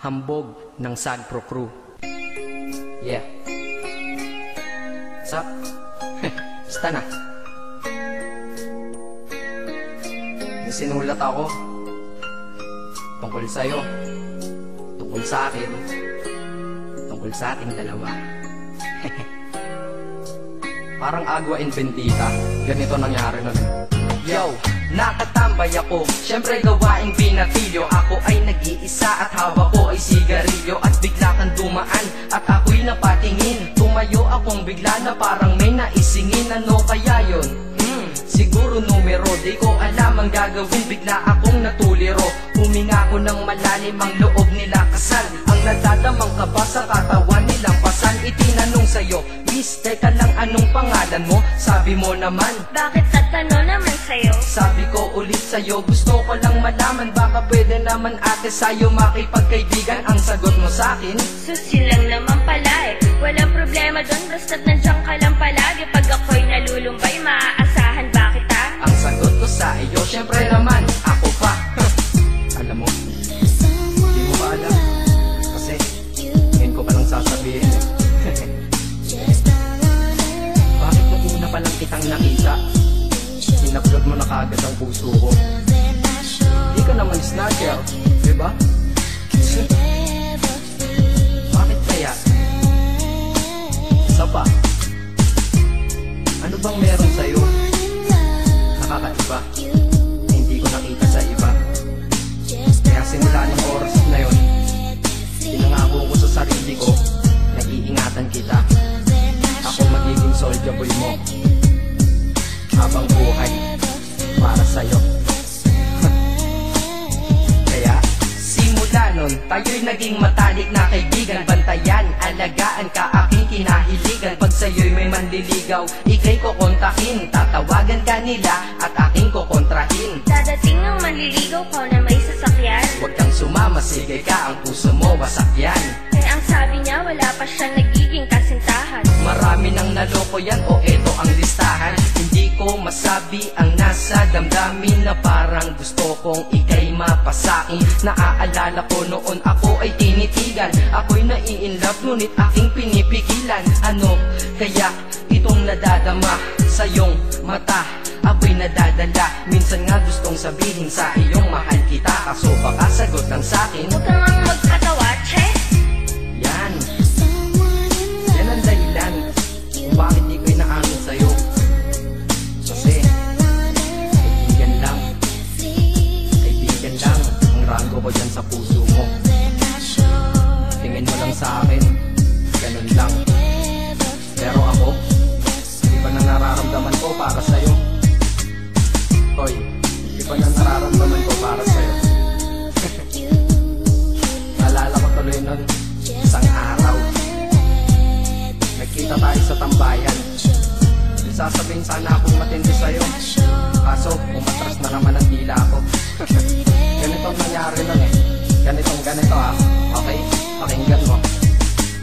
hambog ng Sagpro Crew. Yeah. What's up? Basta na. May sinulat ako tungkol sa'yo, tungkol sa akin, tungkol sa ating dalawa. Parang Agua and Bendita, ganito nangyari nun. Yo, nakatambay ako, syempre gawaing binatilyo. Ako ay nag-iisa at hawak ko ay sigarilyo. At bigla kang dumaan at ako'y napatingin. Tumayo akong bigla na parang may naisingin. Ano kaya yun? Siguro numero, di ko alam ang gagawin. Bigla akong natuliro, huminga ko ng malalim, ang loob nila kasal. Ang nadadamang kaba sa katawan nilang pasan. Itinanong sa'yo, Miss, teka lang, anong pangalan mo? Sabi mo naman, bakit tatano naman sa'yo? Sabi ko ulit sa'yo, gusto ko lang malaman. Baka pwede naman ate sa'yo makipagkaibigan. Ang sagot mo sa'kin, Susi lang naman pala eh. Walang problema dun, basta't nandiyan ka lang palagi. Pag ako'y nalulumbay, maaasahan ba kita? ang sagot ko sa iyo, syempre naman, ako pa. Alam mo, hindi mo ba alam? Kasi, ngayon ko palang sasabihin eh. Bakit nung una pa lang kitang nakita, sinablot mo na kaagad ang puso ko? Hindi ka naman snatcher, diba? Bakit kaya? Isa pa, ano bang meron sa'yo? Nakakaiba, na hindi ko nakita sa iba. Kaya simula ng oras na yun, pinangako ko sa sarili ko, nag-iingatan kita. Ako magiging soldier boy mo, habang buhay para sa'yo. Kaya simula nun, tayo'y naging matalik na kaibigan. Bantayan, alagaan ka, aking kinahiligan. Pag sa'yo'y may manliligaw, ika'y kukontakin. Tatawagan ka nila at aking kukontrahin. Dadating ang manliligaw ko na may sasakyan. Huwag kang sumama, sige ka, ang puso mo wasak yan. Eh ang sabi niya, wala pa siyang nagiging kasintahan. Marami nang naloko yan, o eto ang listahan. Hindi ko masabi ang nasa damdamin, na parang gusto kong ika'y mapasakin. Naaalala ko noon ako ay tinitigan, ako'y nai-inlove ngunit aking pinipigilan. Ano kaya itong nadadama sa iyong mata? Ako'y nadadala, minsan nga gustong sabihin sa iyong mahal kita. Kaso baka sagot lang sa'kin, Huwag kang ang magkatawa, che. yan ang dahilan kung bakit di ko inaamin sa'yo. Kasi kaibigan lang ang rango ko dyan sa puso mo. Tingin mo lang sa akin, ganun lang. Pero ako, iba na nararamdaman ko para sa'yo. Hoy, iba na nararamdaman ko para sa'yo. Naalala ko tuloy nun, isang araw nagkita tayo sa tambayan. Sasabihin sana akong matindi sa'yo, kaso umatras na naman ang dila ko. Ganitong nangyari nun eh. Ganito ha. Okay, pakinggan mo.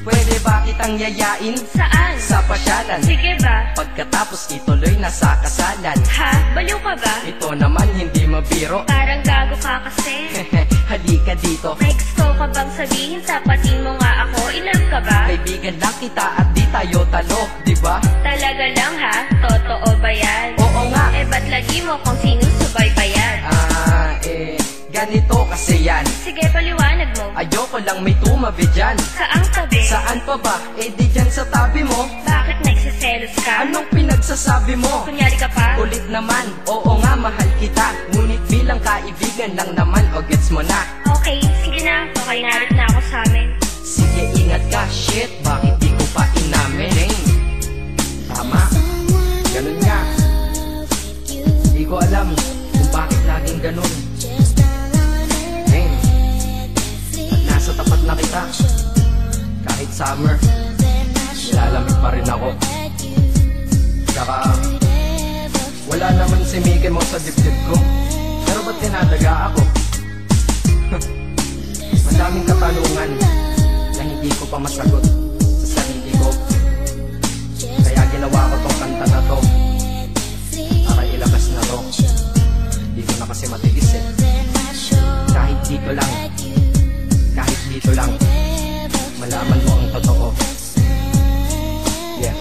Pwede ba kitang yayain Saan? sa pasyalan? Sige ba? Pagkatapos ituloy na sa kasalan. Ha? Baliw ka ba? Ito naman hindi mabiro. Parang gago ka kasi. Halika dito, May gusto ka bang sabihin? Tapatin mo nga ako, in-love ka ba? kaibigan lang kita at di tayo talo, diba? Talaga lang ha? Totoo ba yan? Oo nga. Eh ba't lagi mo kung sinusubaybayan? Ganito kasi yan. Sige, paliwanag mo. Ayoko lang may tumabi dyan. Saang tabi? Saan pa ba? Eh di dyan sa tabi mo. Bakit nagsiselos ka? Anong pinagsasabi mo? Kunyari ka pa? Ulit naman, oo nga mahal kita. Ngunit bilang kaibigan lang naman, o gets mo na. Okay, sige na. Okay, narit na ako sa amin. Sige ingat ka, shit, bakit di ko pa inamin? Tama, ganun nga. Di ko alam kung bakit laging ganun. Nasa tapat na kita, kahit summer, nilalamig pa rin ako. Saka wala naman si Mickey mo sa dibdib ko, pero ba't tinadaga ako? Madaming katanungan na hindi ko pa masagot sa sarili ko. Kaya ginawa ko tong kanta na to para ilabas na to. Di ko na kasi matiis eh. Kahit dito lang, kahit dito dito lang malaman mo ang totoo. Yeah.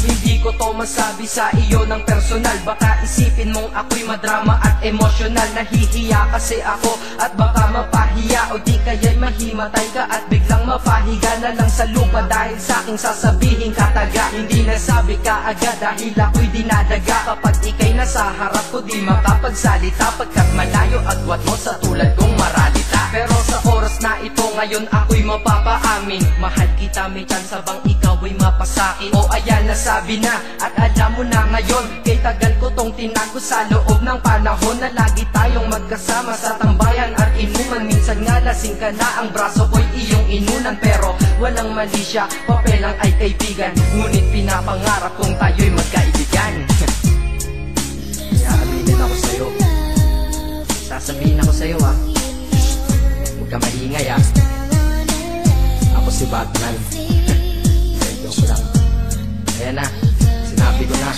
Hindi ko to masabi sa iyo ng personal. Baka isipin mong ako'y madrama at emosyonal. Nahihiya kasi ako at baka mapahiya, o di kaya'y mahimatay ka at biglang mapahiga na lang sa lupa dahil sa aking sasabihin kataga. Hindi nasabi ka agad dahil ako'y dinadaga. Kapag ika'y nasa harap ko di makapagsalita, pagkat malayo agwat mo sa tulad kong maralita. Pero sa oras na ito ngayon ako'y mapapaamin, mahal kita, may chance bang ikaw ay mapasakin? O ayan, nasabi na at alam mo na ngayon. Kay tagal ko tong tinago sa loob ng panahon na lagi tayong magkasama sa tambayan at inuman. Minsan nga lasing ka na, ang braso ko'y iyong inunan. Pero walang mali siya, papelang ay kaibigan. Ngunit pinapangarap kong tayo'y magkaibigan. Kaya aminin ako sa'yo, sasabihin ako sa'yo ha, huwag ka maingay ha. Ako si Batman. Joke lang. Ayan na, sinabi ko na.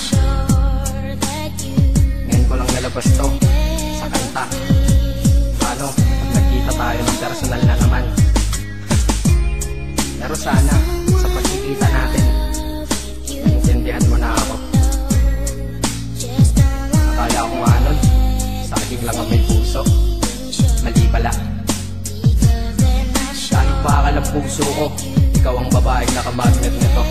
Ngayon ko lang nalabas to sa kanta. Paano pag nagkita tayo ng personal na naman? Pero sana sa pagkikita natin maintindihan mo na ako. Akala ko nga nun sakit lang ang may puso. Mali pala. Dahil bakal ang puso ko, ikaw ang babaeng nakamagnet nito.